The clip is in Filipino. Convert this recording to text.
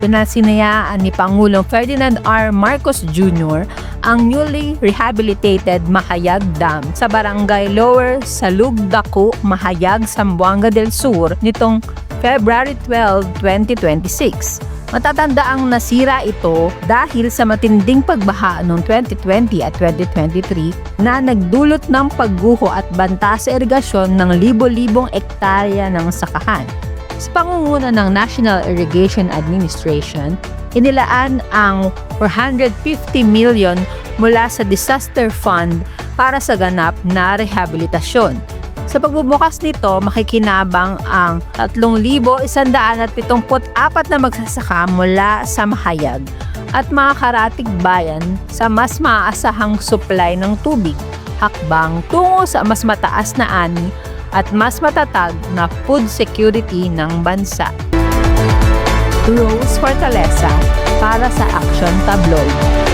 Pinasinayaan ni Pangulong Ferdinand R. Marcos Jr. ang newly rehabilitated Mahayag Dam sa Barangay Lower Salugdaku, Mahayag, Zamboanga del Sur nitong February 12, 2026. Matatanda ang nasira ito dahil sa matinding pagbaha noong 2020 at 2023 na nagdulot ng pagguho at banta sa irigasyon ng libo-libong ektarya ng sakahan. Sa pangunguna ng National Irrigation Administration, inilaan ang 450 million mula sa Disaster Fund para sa ganap na rehabilitasyon. Sa pagbubukas nito, makikinabang ang 3,174 na magsasaka mula sa Mahayag at mga karatig bayan sa mas maaasahang supply ng tubig, hakbang tungo sa mas mataas na ani at mas matatag na food security ng bansa. Rose Fortaleza para sa Action Tabloid.